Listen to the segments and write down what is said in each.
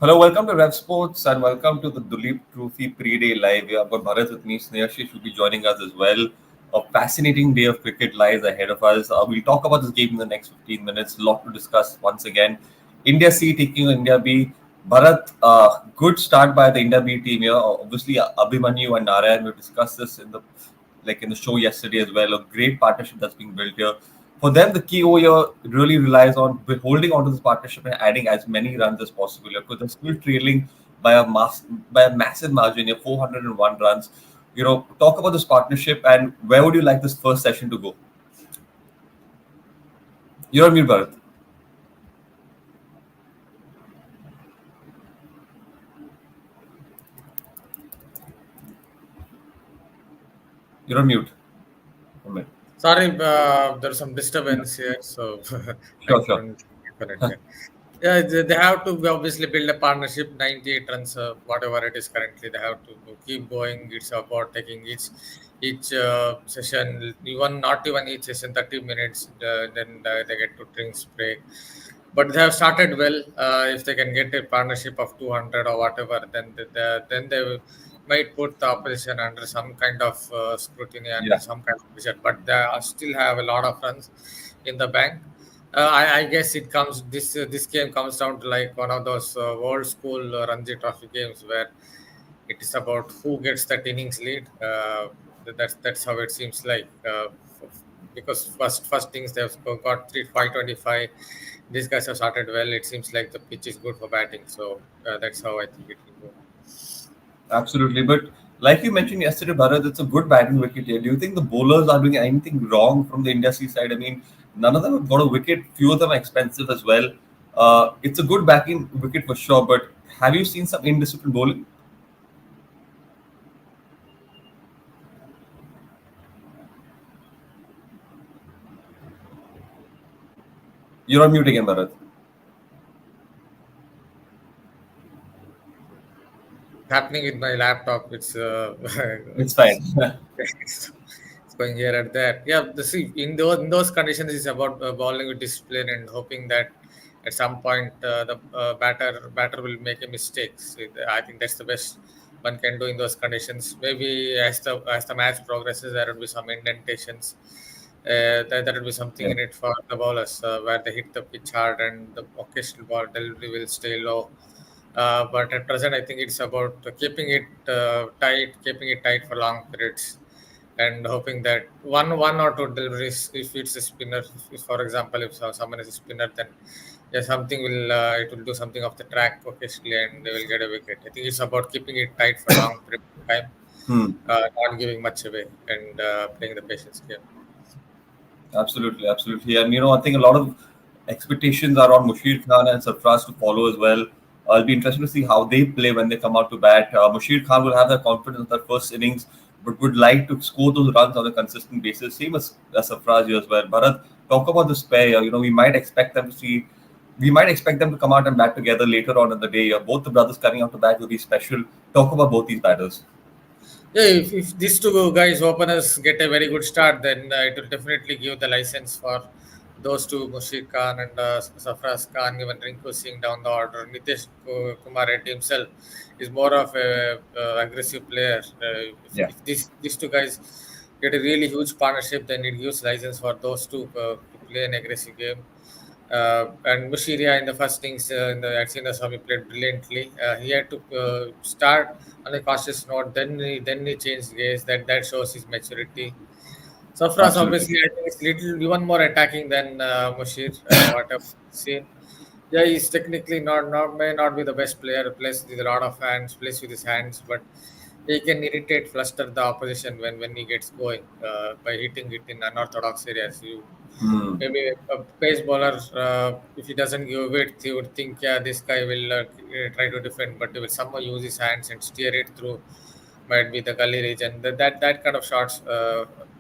Hello, welcome to Rev Sports and welcome to the Duleep Trophy pre-day live. We have got Bharat with me. Snehashish will be joining us as well. A fascinating day of cricket lies ahead of us. We'll talk about this game in the next 15 minutes. A lot to discuss once again. India C taking on India B. Bharat, good start by the India B team here. Obviously, Abhimanyu and Narayan, we discussed this in the show yesterday as well. A great partnership that's being built here. For them, the key over here really relies on holding on to this partnership and adding as many runs as possible. Because they're still trailing by a massive margin here, 401 runs. Talk about this partnership and where would you like this first session to go? You're on mute, Bharat. You're on mute. One minute. Sorry, there's some disturbance here, so I Sure, sure. couldn't connect here. Yeah, they have to obviously build a partnership. 98 runs, whatever it is currently, they have to keep going. It's about taking each session, even not even each session, 30 minutes. Then they get to drinks break. But they have started well. If they can get a partnership of 200 or whatever, then they might put the opposition under some kind of scrutiny and Yeah. some kind of pressure. But they still have a lot of runs in the bank. I guess it comes this game comes down to like one of those old school Ranji Trophy games where it is about who gets that innings lead. That's how it seems like. Because first things they've got 525. These guys have started well. It seems like the pitch is good for batting. So that's how I think it will go. Absolutely. But like you mentioned yesterday, Bharat, it's a good batting wicket here. Do you think the bowlers are doing anything wrong from the India C side? I mean, none of them have got a wicket. Few of them are expensive as well. It's a good backing wicket for sure. But have you seen some indisciplined bowling? You're on mute again, Bharat. Happening with my laptop. It's It's fine. it's going here and there. Yeah, see, in those conditions, it's about bowling with discipline and hoping that at some point the batter will make a mistake. So I think that's the best one can do in those conditions. Maybe as the match progresses, there will be some indentations. There will be something Yeah. in it for the bowlers where they hit the pitch hard and the occasional ball delivery will stay low. But at present, I think it's about keeping it tight for long periods, and hoping that one or two deliveries, if it's a spinner, if, for example, if someone is a spinner, then yeah, something will it will do something off the track occasionally, and they will get a wicket. I think it's about keeping it tight for long period of time, Hmm. not giving much away, and playing the patience game. Absolutely, absolutely. And I think a lot of expectations are on Mushir Khan and Sarfraz to follow as well. It'll be interesting to see how they play when they come out to bat. Mushir Khan will have that confidence in that first innings, but would like to score those runs on a consistent basis. Same as Sarfraz here as well. Bharat, talk about this pair. We might expect them to come out and bat together later on in the day. Both the brothers coming out to bat will be special. Talk about both these batters. Yeah, if these two guys openers get a very good start, then it will definitely give the license for those two, Mushir Khan and Safraz Khan, even Rinku Singh down the order. Nitish Kumar Reddy himself is more of a aggressive player. Yeah, If these two guys get a really huge partnership, then it gives license for those two to play an aggressive game. And Mushiria in the first innings in the at Swami played brilliantly. He had to start on a cautious note, then he changed gears. That shows his maturity. Safras absolutely. obviously I think is little even more attacking than Mushir. What I've seen. Yeah, he's technically not may not be the best player. Plays with a lot of hands, plays with his hands, but he can irritate, fluster the opposition when he gets going by hitting it in unorthodox areas. Hmm. Maybe a pace bowler, if he doesn't give width, he would think, yeah, this guy will try to defend, but he will somehow use his hands and steer it through. Might be the gully region. That kind of shots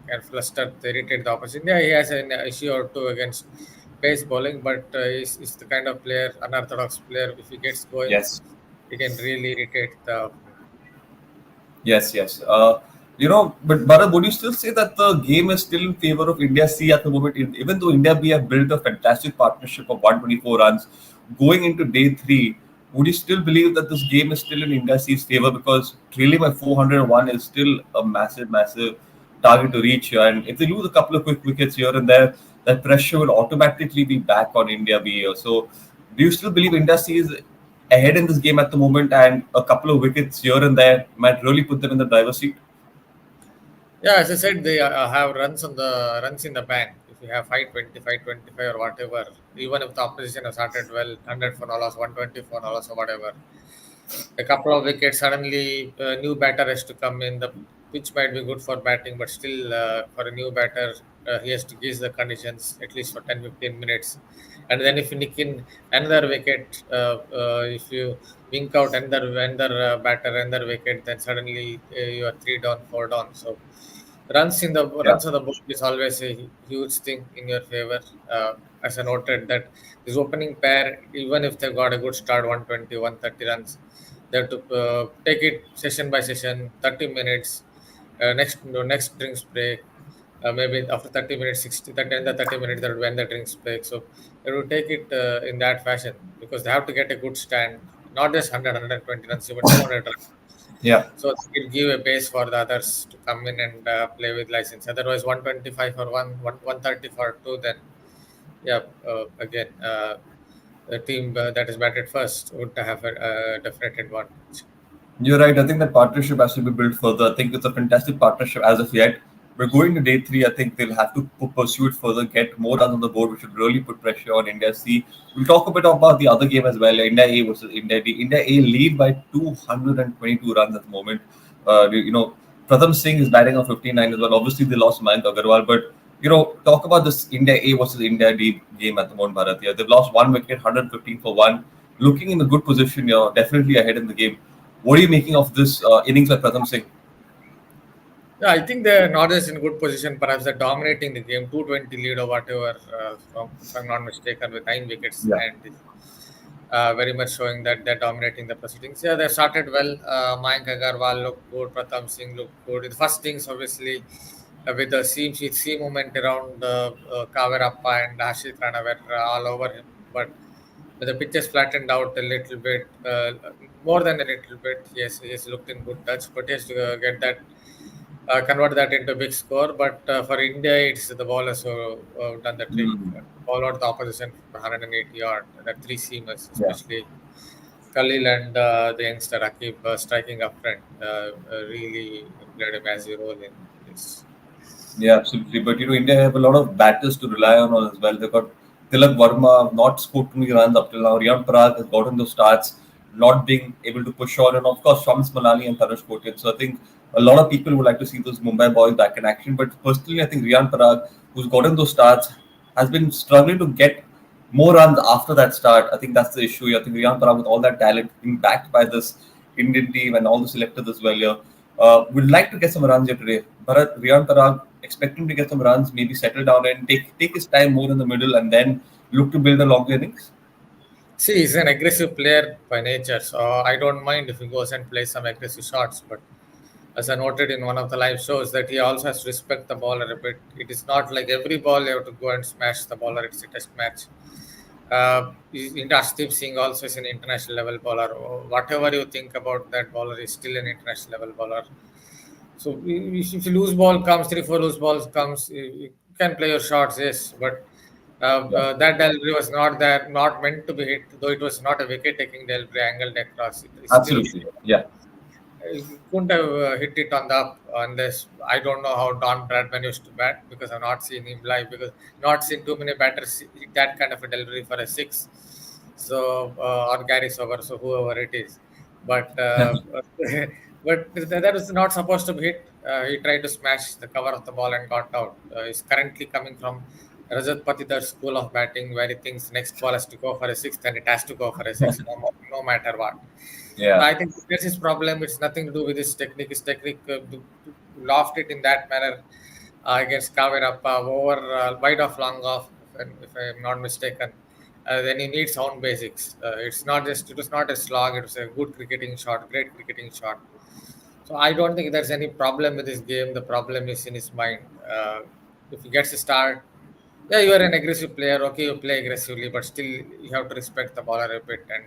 can fluster, irritate the opposition. Yeah, he has an issue or two against pace bowling, but he's the kind of player, unorthodox player. If he gets going, Yes. he can really irritate the opponent. Yes, yes. But Bharat, would you still say that the game is still in favor of India C at the moment? Even though India B have built a fantastic partnership of 124 runs, going into day three, would you still believe that this game is still in India's favor? Because really, my 401 is still a massive, massive target to reach here. And if they lose a couple of quick wickets here and there, that pressure will automatically be back on India B here. So, do you still believe India is ahead in this game at the moment, and a couple of wickets here and there might really put them in the driver's seat? Yeah, as I said, they have runs in the bank. If you have 525, 25 or whatever, even if the opposition has started well, 100 for no loss, 120 for no loss or whatever, a couple of wickets, suddenly new batter has to come in. The pitch might be good for batting, but still for a new batter, he has to gauge the conditions at least for 10, 15 minutes. And then if you nick in another wicket, if you wink out another batter, another wicket, then suddenly you are three down, four down. So Yeah. runs on the board is always a huge thing in your favor. As I noted that this opening pair, even if they got a good start, 120, 130 runs, they have to take it session by session, 30 minutes, next drinks break. Maybe after 30 minutes, 60, 30, and the 30 minutes, that when the drinks break. So they will take it in that fashion because they have to get a good stand, not just 100, 120 runs, even 200 runs. Yeah. So it will give a base for the others to come in and play with license. Otherwise, 125 for one 130 for two, then yeah, again, the team that is batted first would have a definite advantage. You're right. I think that partnership has to be built further. I think it's a fantastic partnership as of yet. We're going to day three. I think they'll have to pursue it further, get more runs on the board, which should really put pressure on India C. We'll talk a bit about the other game as well. India A versus India D. India A lead by 222 runs at the moment. Pratham Singh is batting on 59 as well. Obviously, they lost Mayank Agarwal, but talk about this India A versus India D game at the moment, Bharat. Yeah, they've lost one wicket, 115 for one. Looking in a good position, definitely ahead in the game. What are you making of this innings by Pratham Singh? Yeah, I think they're not just in good position. Perhaps they're dominating the game, 220 lead or whatever, if I'm not mistaken, with 9 wickets, Yeah. and very much showing that they're dominating the proceedings. Yeah, they started well. Mayank Agarwal looked good, Pratham Singh looked good. The first things, obviously, with the sea movement around Kavirappa and Ashit Rana were all over him. But the pitch has flattened out a little bit, more than a little bit. Yes, he has looked in good touch, but he has to get that convert that into a big score. But for India, it's the bowlers who done the trick. Mm. Ball out the opposition for 180 yard. The three seamers, Yeah. especially Khalil and the youngster Akib striking up front, really played a massive role in this. Yeah, absolutely. But India have a lot of batters to rely on as well. They've got Tilak Verma, not scored too many runs up till now. Riyan Parag has gotten those starts, not being able to push on, and of course Shams Malani and Tanush Kotian. So I think a lot of people would like to see those Mumbai boys back in action. But personally, I think Riyan Parag, who's gotten those starts, has been struggling to get more runs after that start. I think that's the issue. I think Riyan Parag, with all that talent, being backed by this Indian team and all the selectors as well here, would like to get some runs here today. Bharat, Riyan Parag expecting to get some runs, maybe settle down and take his time more in the middle and then look to build a longer innings. See, he's an aggressive player by nature, so I don't mind if he goes and plays some aggressive shots. But as I noted in one of the live shows, that he also has to respect the bowler a bit. It is not like every ball you have to go and smash the bowler. It's a test match. Ashdeep Singh also is an international level bowler. Whatever you think about that bowler, is still an international level bowler. So if you lose ball comes, three, four loose balls comes, you can play your shots, yes. But Yeah, that delivery was not meant to be hit, though it was not a wicket-taking delivery angled across. It still absolutely. Yeah, he couldn't have hit it on the up unless I don't know how Don Bradman used to bat because I've not seen him live because not seen too many batters hit that kind of a delivery for a six. So or Gary Sober, so whoever it is, but that was not supposed to be hit. He tried to smash the cover of the ball and got out. He's currently coming from Rajat Patidhar's school of batting, where he thinks next ball has to go for a sixth and it has to go for a six, no matter what. yeah, I think that's his problem. It's nothing to do with his technique. His technique to loft it in that manner against Kavirappa over wide off, long off, if I'm not mistaken. Then he needs sound basics. It was not a slog. It was a good cricketing shot, great cricketing shot. So I don't think there's any problem with this game. The problem is in his mind. If he gets a start, Yeah, you are an aggressive player. Okay, you play aggressively, but still you have to respect the baller a bit and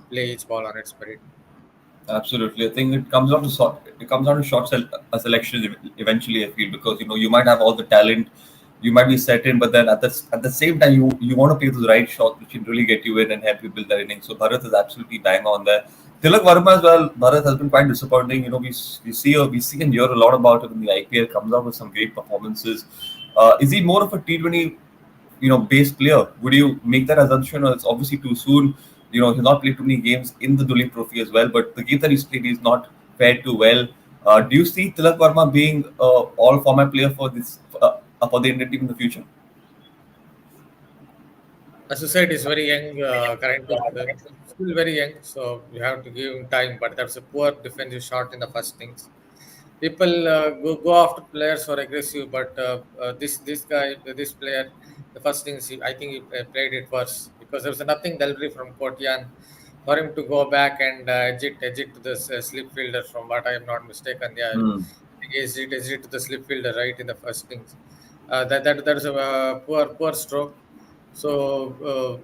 play each ball on its merit. Absolutely, I think it comes down to selection eventually. I feel because you might have all the talent, you might be set in, but then at the same time you want to play those right shots which can really get you in and help you build that inning. So Bharat is absolutely bang on there. Tilak Varma as well. Bharat has been quite disappointing. We see and hear a lot about him in the IPL. Comes out with some great performances. Is he more of a T20 base player? Would you make that assumption, or it's obviously too soon? He's not played too many games in the Duleep Trophy as well, but the game that he's played, he's not fared too well. Do you see Tilak Varma being all format player for the Indian team in the future? As you said, he's very young, currently still very young, so you have to give him time. But that's a poor defensive shot in the first innings. People go after players who are aggressive, but this player, the first things I think he played it worse because there was nothing delivery from Kotian for him to go back and edge it to the slip fielder. From what I am not mistaken, yeah, I Hmm. think he edged it to the slip fielder right in the first innings. That is a poor stroke. So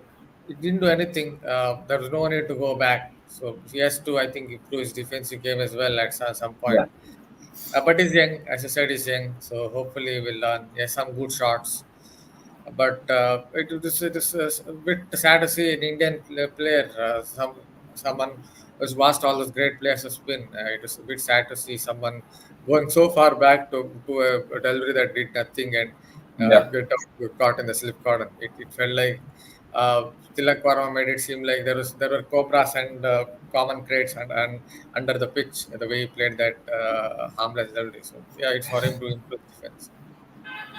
it didn't do anything. There was no need to go back. So he has to, I think, improve his defensive game as well at some point. Yeah. But he's young, as I said, he's young. So hopefully we'll learn. He has some good shots. But it is a bit sad to see an Indian player, someone who's lost all those great players has been. It is a bit sad to see someone going so far back to a delivery that did nothing and Yeah. get caught in the slip cordon. It felt like Tilak Varma made it seem like there were cobras and common crates and under the pitch the way he played that harmless delivery. So yeah, it's for him to improve defense.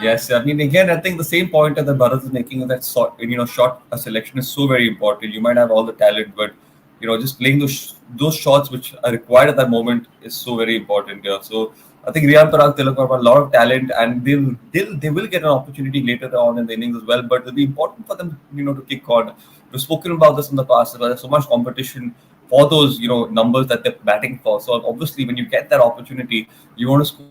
Yes, I mean, again, I think the same point that Bharat is making is that shot selection is so very important. You might have all the talent, but just playing those shots which are required at that moment is so very important here. So I think Riyan Parag, Tilak have a lot of talent, and they will get an opportunity later on in the innings as well. But it'll be important for them, to kick on. We've spoken about this in the past. There's so much competition for those, numbers that they're batting for. So obviously, when you get that opportunity, you want to score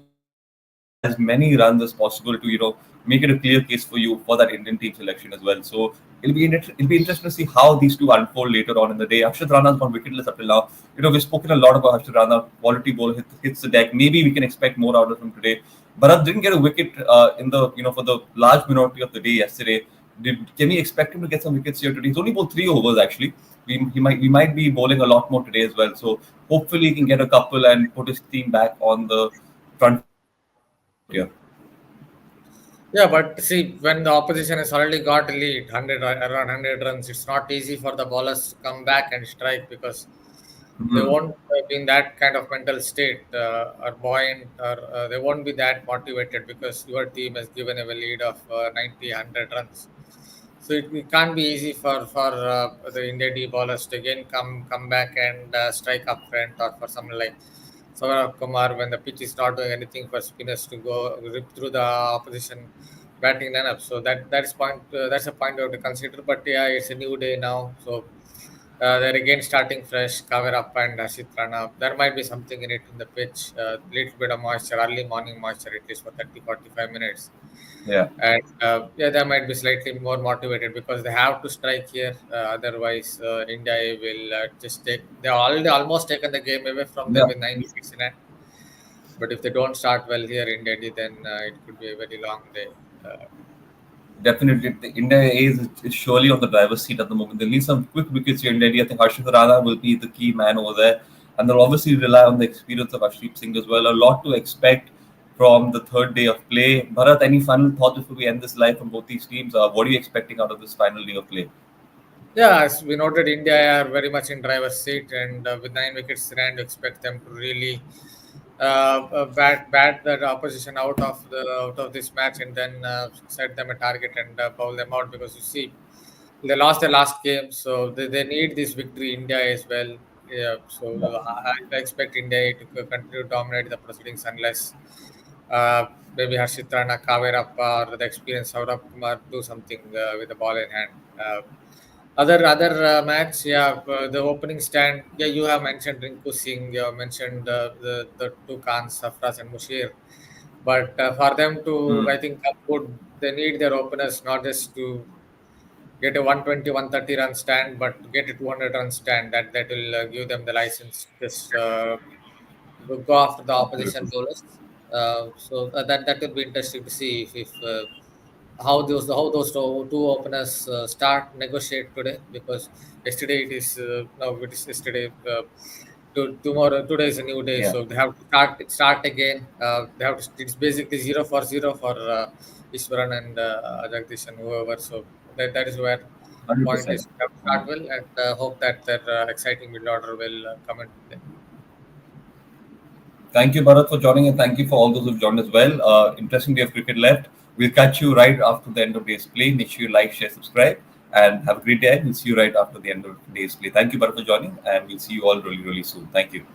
as many runs as possible to make it a clear case for you for that Indian team selection as well. So it'll be interesting to see how these two unfold later on in the day. Akshat Rana's gone wicketless up till now. We've spoken a lot about Akshat Rana. Quality ball hits the deck. Maybe we can expect more out of him today. Bharat didn't get a wicket in the for the large minority of the day yesterday. Can we expect him to get some wickets here today? He's only bowled 3 overs actually. We might be bowling a lot more today as well. So hopefully he can get a couple and put his team back on the front here. Yeah, but see, when the opposition has already got a lead, 100 around 100 runs, it's not easy for the bowlers to come back and strike because they Hmm. won't be in that kind of mental state or buoyant or they won't be that motivated because your team has given a lead of 90, 100 runs. So it can't be easy for the India D bowlers to again come back and strike up front or for someone like Saurav Kumar when the pitch is not doing anything for spinners to go rip through the opposition batting lineup. So that's a point we have to consider. But yeah, it's a new day now, so they're again starting fresh. Cover up and Ashit Rana. There might be something in it in the pitch. Little bit of moisture, early morning moisture, at least for 30, 45 minutes. Yeah, And yeah, they might be slightly more motivated because they have to strike here. Otherwise, India will just take. They already almost taken the game away from them yeah, with 9 wickets in hand. But if they don't start well here in Delhi, then it could be a very long day. Uh, definitely. The India is surely on the driver's seat at the moment. They need some quick wickets here in Delhi. I think Harshit Rana will be the key man over there, and they'll obviously rely on the experience of Ashdeep Singh as well. A lot to expect from the third day of play. Bharat, any final thoughts before we end this live from both these teams? What are you expecting out of this final day of play? Yeah, as we noted, India are very much in driver's seat, and with 9 wickets in hand, we expect them to really bat the opposition out of this match, and then set them a target and bowl them out. Because you see, they lost their last game, so they need this victory. India as well. Yeah, so I expect India to continue to dominate the proceedings unless maybe Harshit Rana, Kaverappa, or the experienced Saurabh Kumar do something with the ball in hand. Other match, yeah, the opening stand, yeah, you have mentioned Rinku Singh, you have mentioned the two Khans, Safras and Mushir, but for them to, Hmm. I think, come good they need their openers not just to get a 120, 130 run stand, but get a 200 run stand. That will give them the license to just go after the opposition Absolutely. bowlers. That will be interesting to see if how those two openers start negotiate today, because yesterday it is no it is yesterday tomorrow today is a new day, Yeah, so they have to start again. They have to, it's basically 0 for 0 for Ishwaran and Jagdish and whoever. So that is where the point 100%. is. We have to start well and hope that their exciting middle order will come into play. Thank you, Bharat, for joining, and thank you for all those who've joined as well. Interesting day of cricket left. We'll catch you right after the end of day's play. Make sure you like, share, subscribe, and have a great day. We'll see you right after the end of day's play. Thank you, Bharat, for joining, and we'll see you all really, really soon. Thank you.